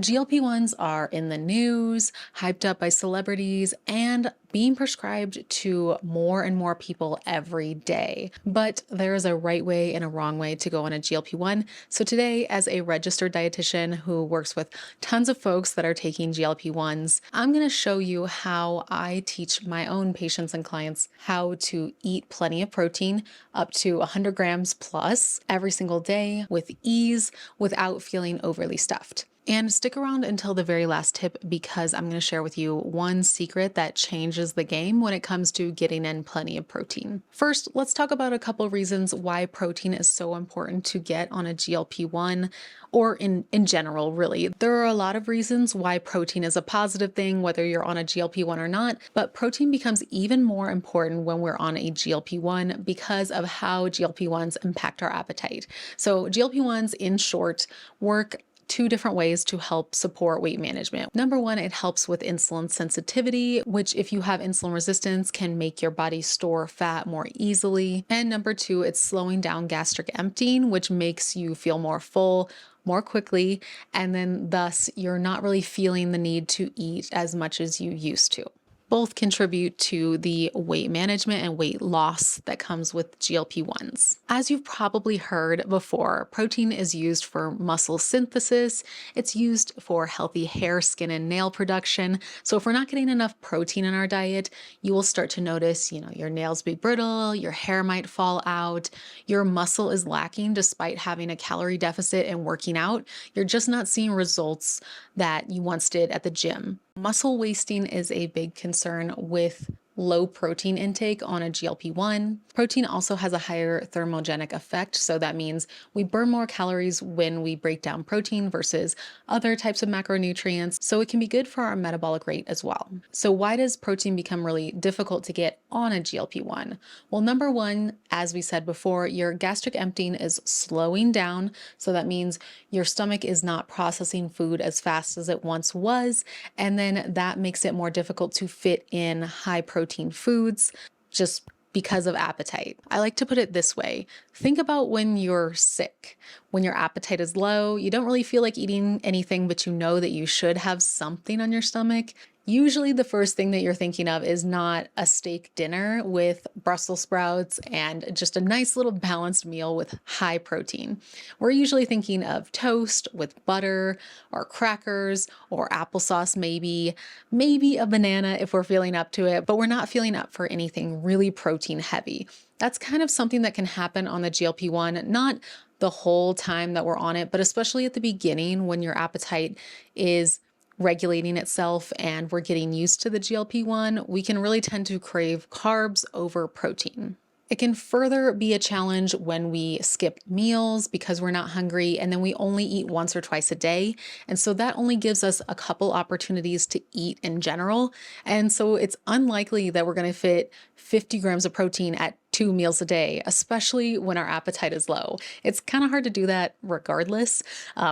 GLP-1s are in the news, hyped up by celebrities, and being prescribed to more and more people every day. But there is a right way and a wrong way to go on a GLP-1. So today, as a registered dietitian who works with tons of folks that are taking GLP-1s, I'm going to show you how I teach my own patients and clients how to eat plenty of protein, up to 100 grams plus every single day with ease without feeling overly stuffed. And stick around until the very last tip because I'm going to share with you one secret that changes the game when it comes to getting in plenty of protein. First, let's talk about a couple reasons why protein is so important to get on a GLP-1 or in general, really. There are a lot of reasons why protein is a positive thing, whether you're on a GLP-1 or not, but protein becomes even more important when we're on a GLP-1 because of how GLP-1s impact our appetite. So GLP-1s, in short, work two different ways to help support weight management. Number one, it helps with insulin sensitivity, which if you have insulin resistance can make your body store fat more easily. And number two, it's slowing down gastric emptying, which makes you feel more full more quickly. And then thus you're not really feeling the need to eat as much as you used to. Both contribute to the weight management and weight loss that comes with GLP-1s. As you've probably heard before, protein is used for muscle synthesis. It's used for healthy hair, skin, and nail production. So if we're not getting enough protein in our diet, you will start to notice, your nails be brittle, your hair might fall out, your muscle is lacking despite having a calorie deficit and working out. You're just not seeing results that you once did at the gym. Muscle wasting is a big concern with low protein intake on a GLP-1. Protein also has a higher thermogenic effect, so that means we burn more calories when we break down protein versus other types of macronutrients, so it can be good for our metabolic rate as well. So why does protein become really difficult to get on a GLP-1? Well, number one, as we said before, your gastric emptying is slowing down, so that means your stomach is not processing food as fast as it once was, and then that makes it more difficult to fit in high protein foods just because of appetite. I like to put it this way. Think about when you're sick. When your appetite is low, you don't really feel like eating anything, but you know that you should have something on your stomach. Usually the first thing that you're thinking of is not a steak dinner with Brussels sprouts and just a nice little balanced meal with high protein. We're usually thinking of toast with butter or crackers or applesauce maybe a banana if we're feeling up to it, but we're not feeling up for anything really protein heavy. That's kind of something that can happen on the GLP-1, not the whole time that we're on it, but especially at the beginning when your appetite is regulating itself and we're getting used to the GLP-1, we can really tend to crave carbs over protein. It can further be a challenge when we skip meals because we're not hungry and then we only eat once or twice a day. And so that only gives us a couple opportunities to eat in general. And so it's unlikely that we're going to fit 50 grams of protein at 2 meals a day, especially when our appetite is low. It's kind of hard to do that regardless,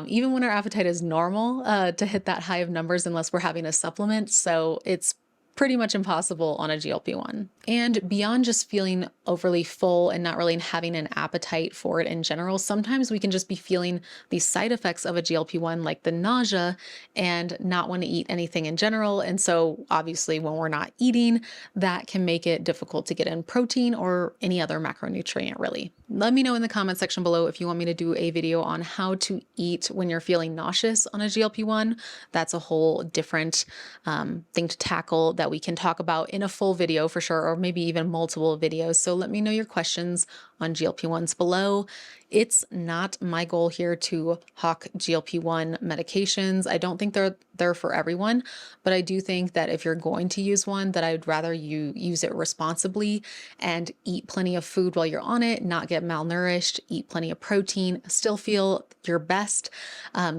even when our appetite is normal, to hit that high of numbers unless we're having a supplement. So it's pretty much impossible on a GLP-1. And beyond just feeling overly full and not really having an appetite for it in general, sometimes we can just be feeling the side effects of a GLP-1 like the nausea and not want to eat anything in general. And so obviously when we're not eating, that can make it difficult to get in protein or any other macronutrient really. Let me know in the comment section below if you want me to do a video on how to eat when you're feeling nauseous on a GLP-1. That's a whole different thing to tackle that we can talk about in a full video for sure, or maybe even multiple videos. So let me know your questions on GLP-1s below. It's not my goal here to hawk GLP-1 medications. I don't think they're for everyone, but I do think that if you're going to use one, that I'd rather you use it responsibly and eat plenty of food while you're on it, not get malnourished, eat plenty of protein, still feel your best.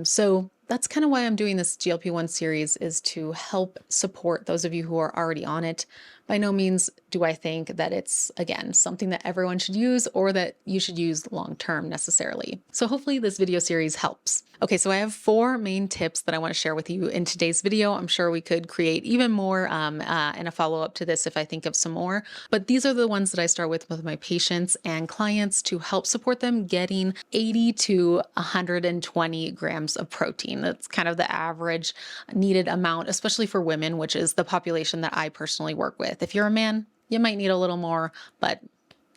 So that's kind of why I'm doing this GLP-1 series, is to help support those of you who are already on it, By no means do I think that it's, again, something that everyone should use or that you should use long term necessarily. So hopefully this video series helps. Okay, so I have 4 main tips that I want to share with you in today's video. I'm sure we could create even more in a follow-up to this if I think of some more, but these are the ones that I start with my patients and clients to help support them getting 80 to 120 grams of protein. That's kind of the average needed amount, especially for women, which is the population that I personally work with. If you're a man, you might need a little more, but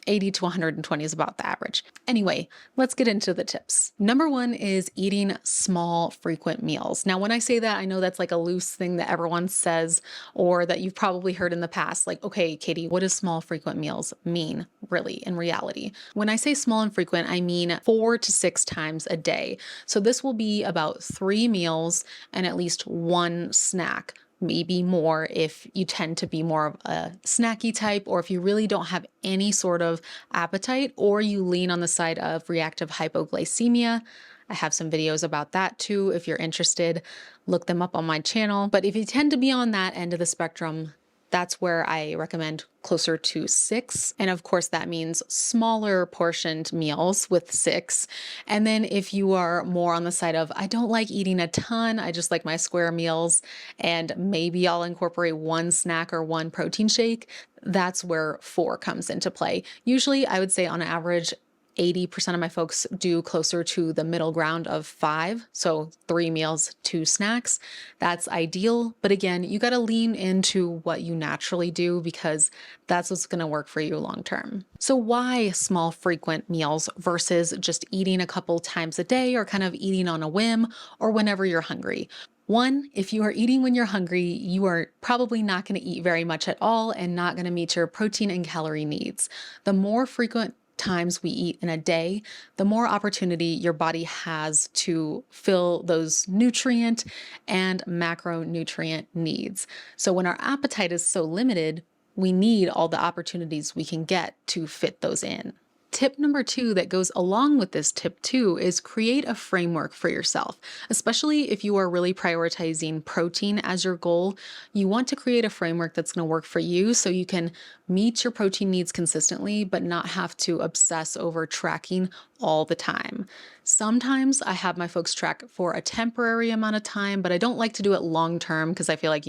80 to 120 is about the average. Anyway, let's get into the tips. Number 1 is eating small, frequent meals. Now, when I say that, I know that's like a loose thing that everyone says or that you've probably heard in the past. Like, okay, Katie, what does small, frequent meals mean really in reality? When I say small and frequent, I mean 4 to 6 times a day. So this will be about 3 meals and at least 1 snack, maybe more if you tend to be more of a snacky type, or if you really don't have any sort of appetite, or you lean on the side of reactive hypoglycemia. I have some videos about that too. If you're interested, look them up on my channel. But if you tend to be on that end of the spectrum, that's where I recommend closer to 6. And of course, that means smaller portioned meals with 6. And then if you are more on the side of, I don't like eating a ton, I just like my square meals, and maybe I'll incorporate 1 snack or 1 protein shake, that's where 4 comes into play. Usually, I would say on average, 80% of my folks do closer to the middle ground of 5. So 3 meals, 2 snacks. That's ideal. But again, you got to lean into what you naturally do because that's what's going to work for you long term. So why small, frequent meals versus just eating a couple times a day or kind of eating on a whim or whenever you're hungry? 1, if you are eating when you're hungry, you are probably not going to eat very much at all and not going to meet your protein and calorie needs. The more frequent times we eat in a day, the more opportunity your body has to fill those nutrient and macronutrient needs. So when our appetite is so limited, we need all the opportunities we can get to fit those in. Tip number 2 that goes along with this tip 2 is create a framework for yourself. Especially if you are really prioritizing protein as your goal, you want to create a framework that's going to work for you so you can meet your protein needs consistently, but not have to obsess over tracking all the time. Sometimes I have my folks track for a temporary amount of time, but I don't like to do it long term because I feel like,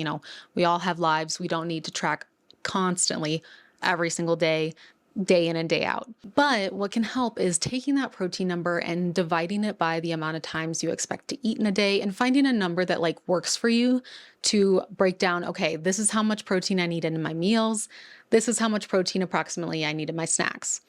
we all have lives. We don't need to track constantly every single day in and day out. But what can help is taking that protein number and dividing it by the amount of times you expect to eat in a day and finding a number that works for you to break down, okay, this is how much protein I need in my meals. This is how much protein approximately I need in my snacks.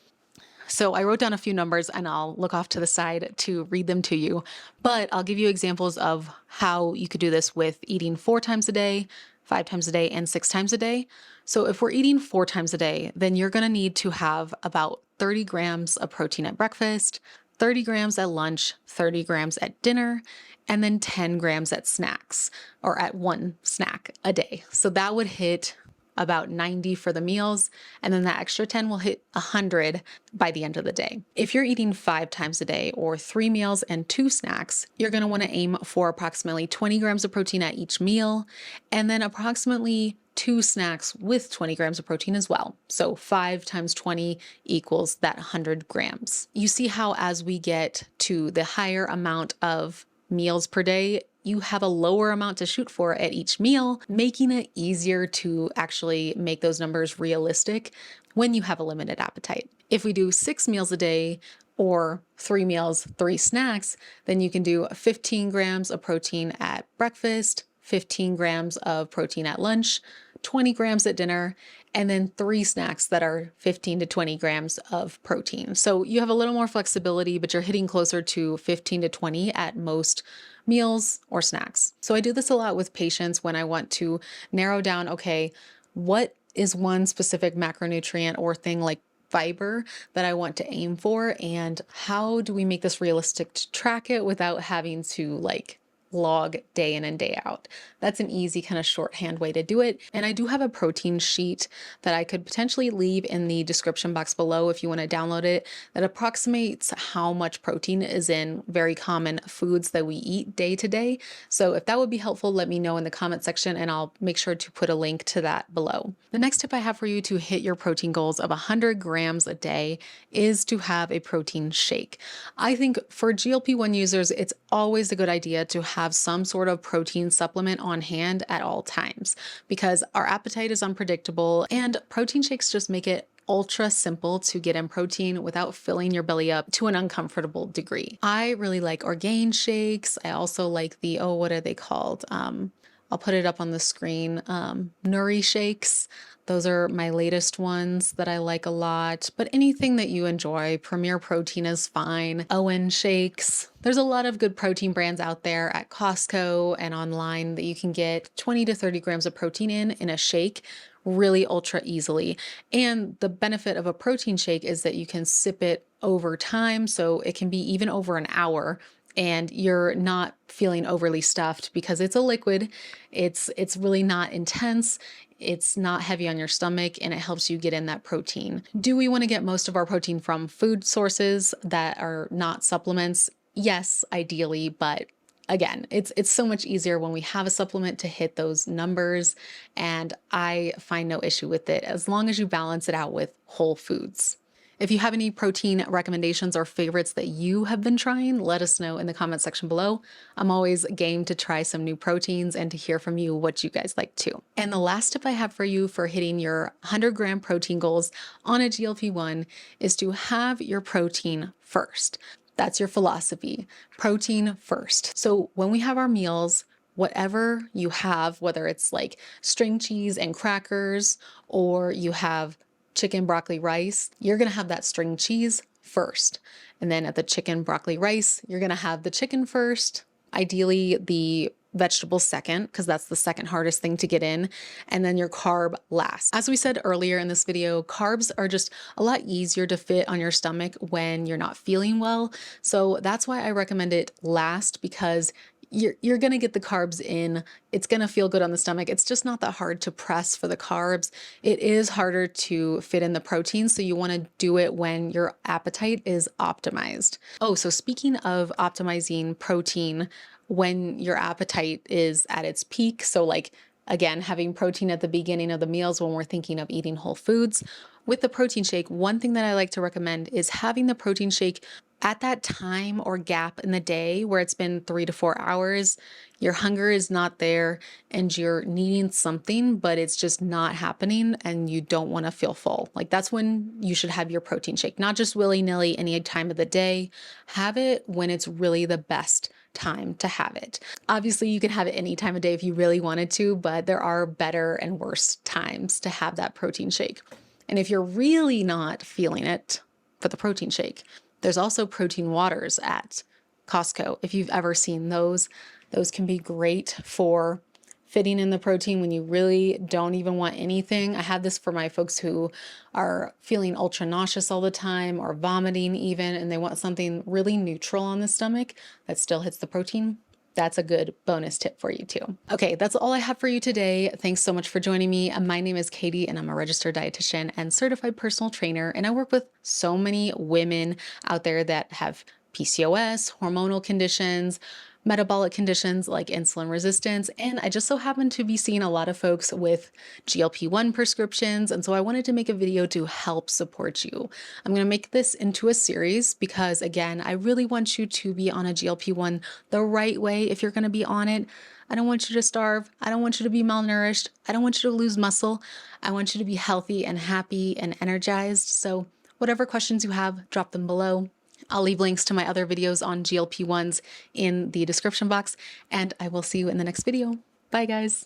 So I wrote down a few numbers and I'll look off to the side to read them to you, but I'll give you examples of how you could do this with eating 4 times a day, 5 times a day, and 6 times a day. So if we're eating 4 times a day, then you're going to need to have about 30 grams of protein at breakfast, 30 grams at lunch, 30 grams at dinner, and then 10 grams at snacks or at 1 snack a day. So that would hit about 90 for the meals, and then that extra 10 will hit 100 by the end of the day. If you're eating 5 times a day or 3 meals and 2 snacks, you're going to want to aim for approximately 20 grams of protein at each meal, and then approximately 2 snacks with 20 grams of protein as well. So 5 times 20 equals that 100 grams. You see how as we get to the higher amount of meals per day, you have a lower amount to shoot for at each meal, making it easier to actually make those numbers realistic when you have a limited appetite. If we do 6 meals a day or 3 meals, 3 snacks, then you can do 15 grams of protein at breakfast, 15 grams of protein at lunch, 20 grams at dinner, and then 3 snacks that are 15 to 20 grams of protein. So you have a little more flexibility, but you're hitting closer to 15 to 20 at most meals or snacks. So I do this a lot with patients when I want to narrow down, okay, what is one specific macronutrient or thing like fiber that I want to aim for, and how do we make this realistic to track it without having to log day in and day out. That's an easy kind of shorthand way to do it. And I do have a protein sheet that I could potentially leave in the description box below if you want to download it, that approximates how much protein is in very common foods that we eat day to day. So if that would be helpful, let me know in the comment section and I'll make sure to put a link to that below. The next tip I have for you to hit your protein goals of 100 grams a day is to have a protein shake. I think for GLP-1 users, it's always a good idea to have some sort of protein supplement on hand at all times because our appetite is unpredictable and protein shakes just make it ultra simple to get in protein without filling your belly up to an uncomfortable degree. I really like Orgain shakes. I also like the, what are they called? I'll put it up on the screen. Nuri shakes. Those are my latest ones that I like a lot, but anything that you enjoy, Premier Protein is fine. Owen shakes. There's a lot of good protein brands out there at Costco and online that you can get 20 to 30 grams of protein in a shake really ultra easily. And the benefit of a protein shake is that you can sip it over time. So it can be even over an hour and you're not feeling overly stuffed because it's a liquid. It's really not intense. It's not heavy on your stomach and it helps you get in that protein. Do we want to get most of our protein from food sources that are not supplements? Yes, ideally, but again, it's so much easier when we have a supplement to hit those numbers, and I find no issue with it as long as you balance it out with whole foods. If you have any protein recommendations or favorites that you have been trying, let us know in the comment section below. I'm always game to try some new proteins and to hear from you what you guys like too. And the last tip I have for you for hitting your 100-gram protein goals on a GLP-1 is to have your protein first. That's your philosophy. Protein first. So when we have our meals, whatever you have, whether it's like string cheese and crackers, or you have chicken, broccoli, rice, you're going to have that string cheese first. And then at the chicken, broccoli, rice, you're going to have the chicken first, ideally the vegetables second, because that's the second hardest thing to get in, and then your carb last. As we said earlier in this video, carbs are just a lot easier to fit on your stomach when you're not feeling well. So that's why I recommend it last, because you're going to get the carbs in. It's going to feel good on the stomach. It's just not that hard to press for the carbs. It is harder to fit in the protein. So you want to do it when your appetite is optimized. Oh, so speaking of optimizing protein, when your appetite is at its peak. So like, again, having protein at the beginning of the meals when we're thinking of eating whole foods. With the protein shake, one thing that I like to recommend is having the protein shake at that time or gap in the day where it's been 3 to 4 hours, your hunger is not there and you're needing something, but it's just not happening and you don't want to feel full. Like that's when you should have your protein shake, not just willy-nilly any time of the day. Have it when it's really the best time to have it. Obviously, you can have it any time of day if you really wanted to, but there are better and worse times to have that protein shake. And if you're really not feeling it for the protein shake, there's also protein waters at Costco. If you've ever seen those can be great for fitting in the protein when you really don't even want anything. I have this for my folks who are feeling ultra nauseous all the time or vomiting even, and they want something really neutral on the stomach that still hits the protein. That's a good bonus tip for you too. Okay, that's all I have for you today. Thanks so much for joining me. My name is Katie and I'm a registered dietitian and certified personal trainer. And I work with so many women out there that have PCOS, hormonal conditions, metabolic conditions like insulin resistance. And I just so happen to be seeing a lot of folks with GLP-1 prescriptions. And so I wanted to make a video to help support you. I'm going to make this into a series because again, I really want you to be on a GLP-1 the right way if you're going to be on it. I don't want you to starve. I don't want you to be malnourished. I don't want you to lose muscle. I want you to be healthy and happy and energized. So whatever questions you have, drop them below. I'll leave links to my other videos on GLP-1s in the description box, and I will see you in the next video. Bye, guys.